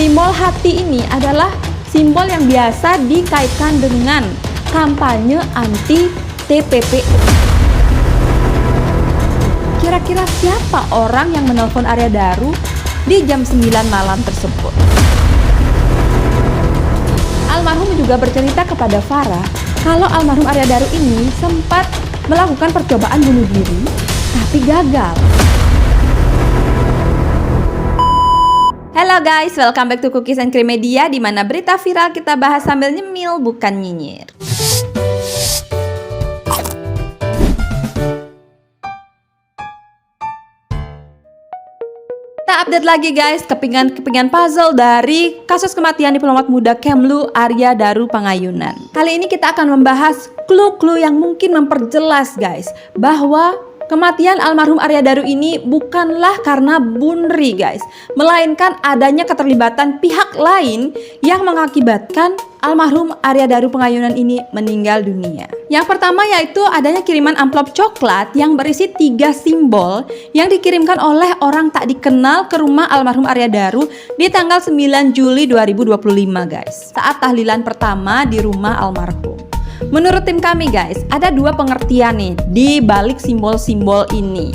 Simbol hati ini adalah simbol yang biasa dikaitkan dengan kampanye anti TPPO. Kira-kira siapa orang yang menelpon Arya Daru di jam 9 malam tersebut? Almarhum juga bercerita kepada Farah kalau almarhum Arya Daru ini sempat melakukan percobaan bunuh diri, tapi gagal. Halo guys, welcome back to Cookies and Cream Media, di mana berita viral kita bahas sambil nyemil bukan nyinyir. Kita update lagi guys, kepingan puzzle dari kasus kematian diplomat muda Kemlu Arya Daru Pangayunan. Kali ini kita akan membahas clue-clue yang mungkin memperjelas guys bahwa kematian almarhum Arya Daru ini bukanlah karena bunri guys, melainkan adanya keterlibatan pihak lain yang mengakibatkan almarhum Arya Daru Pangayunan ini meninggal dunia. Yang pertama yaitu adanya kiriman amplop coklat yang berisi 3 simbol yang dikirimkan oleh orang tak dikenal ke rumah almarhum Arya Daru di tanggal 9 Juli 2025 guys, saat tahlilan pertama di rumah almarhum. Menurut tim kami guys, ada 2 pengertian nih di balik simbol-simbol ini.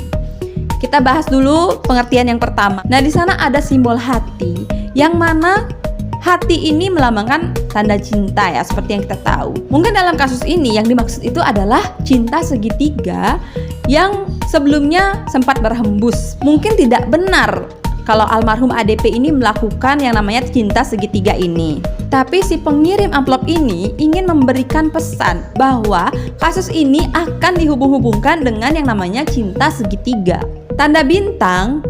Kita bahas dulu pengertian yang pertama. Nah, di sana ada simbol hati, yang mana hati ini melambangkan tanda cinta ya, seperti yang kita tahu. Mungkin dalam kasus ini yang dimaksud itu adalah cinta segitiga yang sebelumnya sempat berhembus. Mungkin tidak benar kalau almarhum ADP ini melakukan yang namanya cinta segitiga ini. Tapi si pengirim amplop ini ingin memberikan pesan bahwa kasus ini akan dihubung-hubungkan dengan yang namanya cinta segitiga. Tanda bintang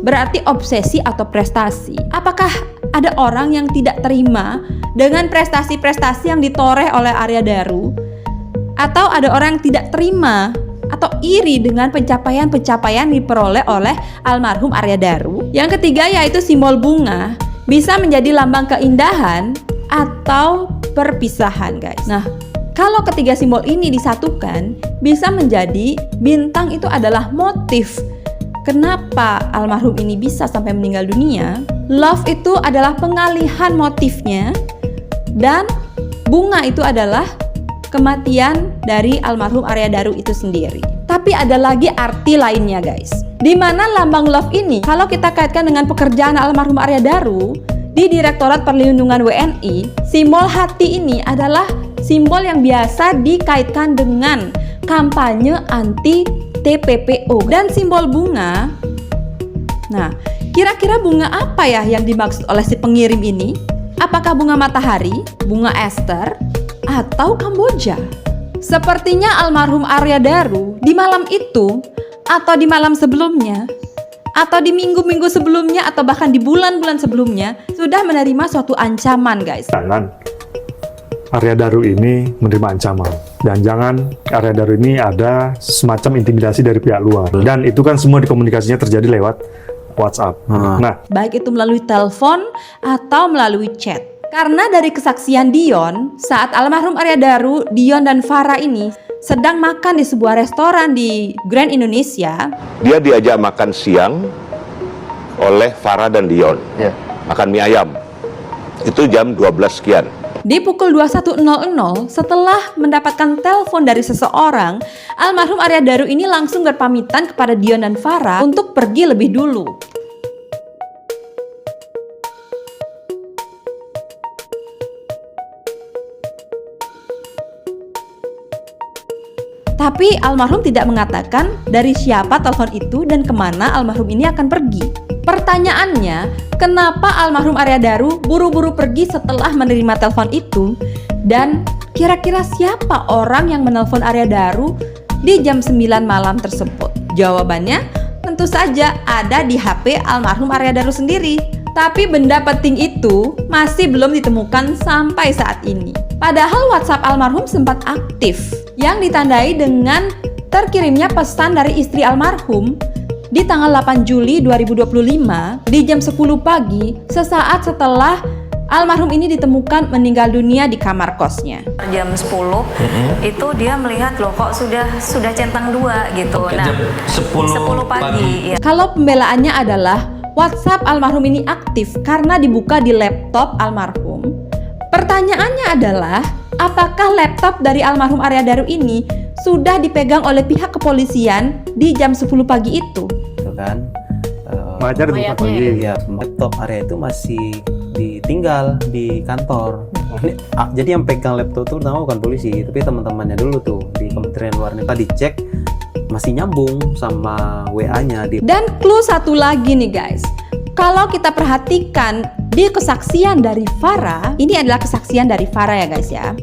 berarti obsesi atau prestasi. Apakah ada orang yang tidak terima dengan prestasi-prestasi yang ditoreh oleh Arya Daru? Atau ada orang yang tidak terima atau iri dengan pencapaian-pencapaian diperoleh oleh almarhum Arya Daru? Yang ketiga yaitu simbol bunga, bisa menjadi lambang keindahan atau perpisahan guys. Nah, kalau ketiga simbol ini disatukan, bisa menjadi bintang itu adalah motif kenapa almarhum ini bisa sampai meninggal dunia. Love itu adalah pengalihan motifnya, dan bunga itu adalah kematian dari almarhum Arya Daru itu sendiri. Tapi ada lagi arti lainnya guys, di mana lambang love ini kalau kita kaitkan dengan pekerjaan almarhum Arya Daru di Direktorat Perlindungan WNI, simbol hati ini adalah simbol yang biasa dikaitkan dengan kampanye anti TPPO. Dan simbol bunga, nah kira-kira bunga apa ya yang dimaksud oleh si pengirim ini? Apakah bunga matahari, bunga ester, atau Kamboja? Sepertinya almarhum Arya Daru di malam itu, atau di malam sebelumnya, atau di minggu-minggu sebelumnya, atau bahkan di bulan-bulan sebelumnya sudah menerima suatu ancaman guys. Jangan Arya Daru ini menerima ancaman, dan jangan Arya Daru ini ada semacam intimidasi dari pihak luar, dan itu kan semua dikomunikasinya terjadi lewat WhatsApp. Nah, baik itu melalui telepon atau melalui chat. Karena dari kesaksian Dion, saat almarhum Arya Daru, Dion dan Farah ini sedang makan di sebuah restoran di Grand Indonesia. Dia diajak makan siang oleh Farah dan Dion, makan mie ayam. Itu jam 12 sekian. Di pukul 21.00, setelah mendapatkan telepon dari seseorang, almarhum Arya Daru ini langsung berpamitan kepada Dion dan Farah untuk pergi lebih dulu. Tapi almarhum tidak mengatakan dari siapa telepon itu dan kemana almarhum ini akan pergi. Pertanyaannya, kenapa almarhum Arya Daru buru-buru pergi setelah menerima telepon itu? Dan kira-kira siapa orang yang menelpon Arya Daru di jam 9 malam tersebut? Jawabannya tentu saja ada di HP almarhum Arya Daru sendiri. Tapi benda penting itu masih belum ditemukan sampai saat ini. Padahal WhatsApp almarhum sempat aktif, yang ditandai dengan terkirimnya pesan dari istri almarhum di tanggal 8 Juli 2025 di jam 10 pagi, sesaat setelah almarhum ini ditemukan meninggal dunia di kamar kosnya. Jam 10 itu dia melihat loh kok sudah centang 2 gitu. Oke, nah, jam 10 pagi. Ya. Kalau pembelaannya adalah WhatsApp almarhum ini aktif karena dibuka di laptop almarhum. Pertanyaannya adalah, apakah laptop dari almarhum Arya Daru ini sudah dipegang oleh pihak kepolisian di jam 10 pagi itu? Itu kan Wajar bukan lagi. ya, laptop Arya itu masih ditinggal di kantor. Jadi yang pegang laptop itu pertama bukan polisi, tapi teman-temannya dulu tuh di Kementerian Luar Negeri. Dicek masih nyambung sama WA-nya di. Dan clue satu lagi nih guys, kalau kita perhatikan di kesaksian dari Farah, ini adalah kesaksian dari Farah ya guys ya.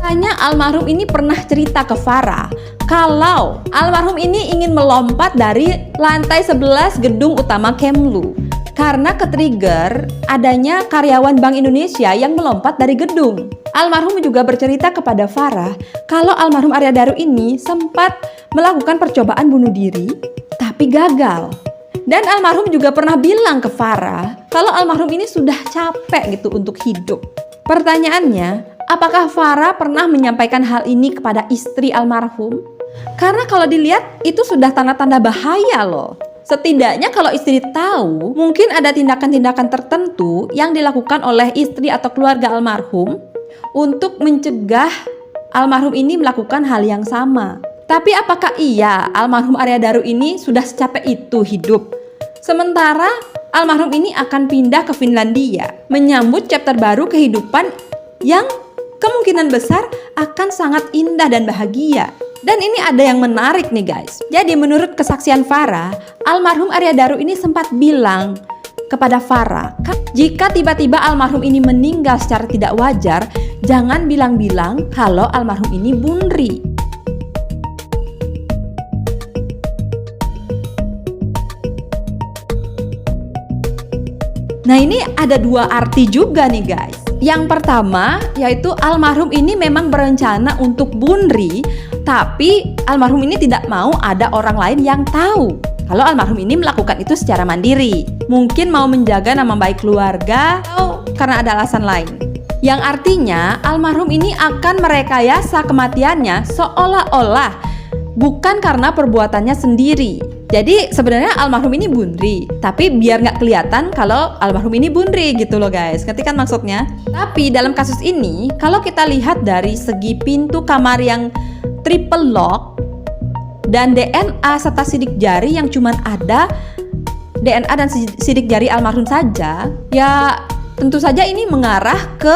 Katanya almarhum ini pernah cerita ke Farah kalau almarhum ini ingin melompat dari lantai 11 gedung utama Kemlu karena ke-trigger adanya karyawan Bank Indonesia yang melompat dari gedung. Almarhum juga bercerita kepada Farah kalau almarhum Arya Daru ini sempat melakukan percobaan bunuh diri tapi gagal. Dan almarhum juga pernah bilang ke Farah kalau almarhum ini sudah capek gitu untuk hidup. Pertanyaannya, apakah Farah pernah menyampaikan hal ini kepada istri almarhum? Karena kalau dilihat itu sudah tanda-tanda bahaya loh. Setidaknya kalau istri tahu, mungkin ada tindakan-tindakan tertentu yang dilakukan oleh istri atau keluarga almarhum untuk mencegah almarhum ini melakukan hal yang sama. Tapi apakah iya almarhum Arya Daru ini sudah secapek itu hidup? Sementara almarhum ini akan pindah ke Finlandia, menyambut chapter baru kehidupan yang kemungkinan besar akan sangat indah dan bahagia. Dan ini ada yang menarik nih guys. Jadi menurut kesaksian Farah, almarhum Arya Daru ini sempat bilang kepada Farah, jika tiba-tiba almarhum ini meninggal secara tidak wajar, jangan bilang-bilang kalau almarhum ini bunri. Nah ini ada dua arti juga nih guys. Yang pertama yaitu almarhum ini memang berencana untuk bunri, tapi almarhum ini tidak mau ada orang lain yang tahu kalau almarhum ini melakukan itu secara mandiri. Mungkin mau menjaga nama baik keluarga atau karena ada alasan lain. Yang artinya almarhum ini akan merekayasa kematiannya seolah-olah bukan karena perbuatannya sendiri. Jadi sebenarnya almarhum ini bunri, tapi biar nggak kelihatan kalau almarhum ini bunri gitu loh guys. Ngerti kan maksudnya? Tapi dalam kasus ini, kalau kita lihat dari segi pintu kamar yang triple lock dan DNA serta sidik jari yang cuman ada DNA dan sidik jari almarhum saja, ya tentu saja ini mengarah ke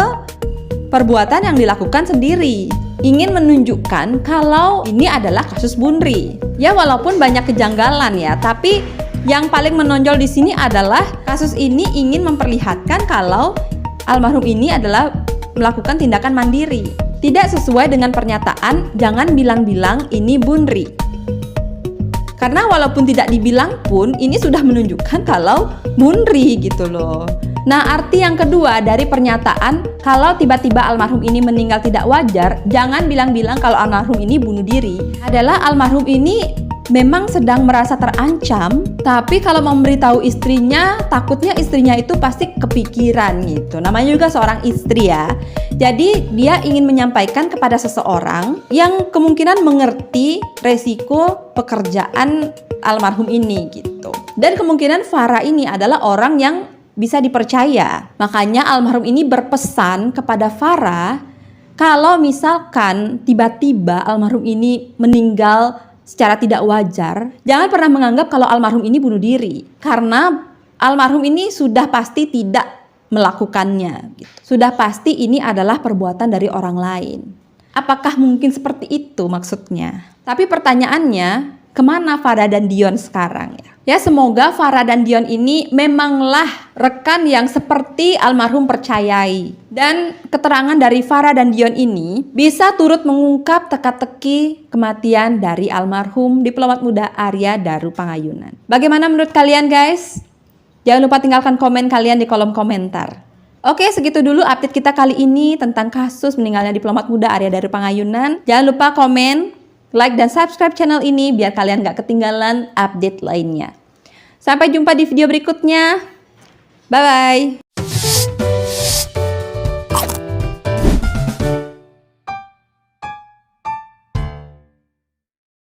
perbuatan yang dilakukan sendiri. Ingin menunjukkan kalau ini adalah kasus bunri. Ya walaupun banyak kejanggalan ya, tapi yang paling menonjol di sini adalah kasus ini ingin memperlihatkan kalau almarhum ini adalah melakukan tindakan mandiri. Tidak sesuai dengan pernyataan, jangan bilang-bilang ini bunri. Karena walaupun tidak dibilang pun, ini sudah menunjukkan kalau bunri gitu loh. Nah, arti yang kedua dari pernyataan kalau tiba-tiba almarhum ini meninggal tidak wajar, jangan bilang-bilang kalau almarhum ini bunuh diri, adalah almarhum ini memang sedang merasa terancam, tapi kalau mau memberitahu istrinya, takutnya istrinya itu pasti kepikiran gitu. Namanya juga seorang istri ya. Jadi dia ingin menyampaikan kepada seseorang yang kemungkinan mengerti resiko pekerjaan almarhum ini gitu. Dan kemungkinan Farah ini adalah orang yang bisa dipercaya. Makanya almarhum ini berpesan kepada Farah kalau misalkan tiba-tiba almarhum ini meninggal secara tidak wajar, jangan pernah menganggap kalau almarhum ini bunuh diri, karena almarhum ini sudah pasti tidak melakukannya gitu. Sudah pasti ini adalah perbuatan dari orang lain. Apakah mungkin seperti itu maksudnya? Tapi pertanyaannya, kemana Farah dan Dion sekarang ya? Ya semoga Farah dan Dion ini memanglah rekan yang seperti almarhum percayai. Dan keterangan dari Farah dan Dion ini bisa turut mengungkap teka-teki kematian dari almarhum diplomat muda Arya Daru Pangayunan. Bagaimana menurut kalian guys? Jangan lupa tinggalkan komen kalian di kolom komentar. Oke, segitu dulu update kita kali ini tentang kasus meninggalnya diplomat muda Arya Daru Pangayunan. Jangan lupa komen, like dan subscribe channel ini biar kalian gak ketinggalan update lainnya. Sampai jumpa di video berikutnya. Bye-bye.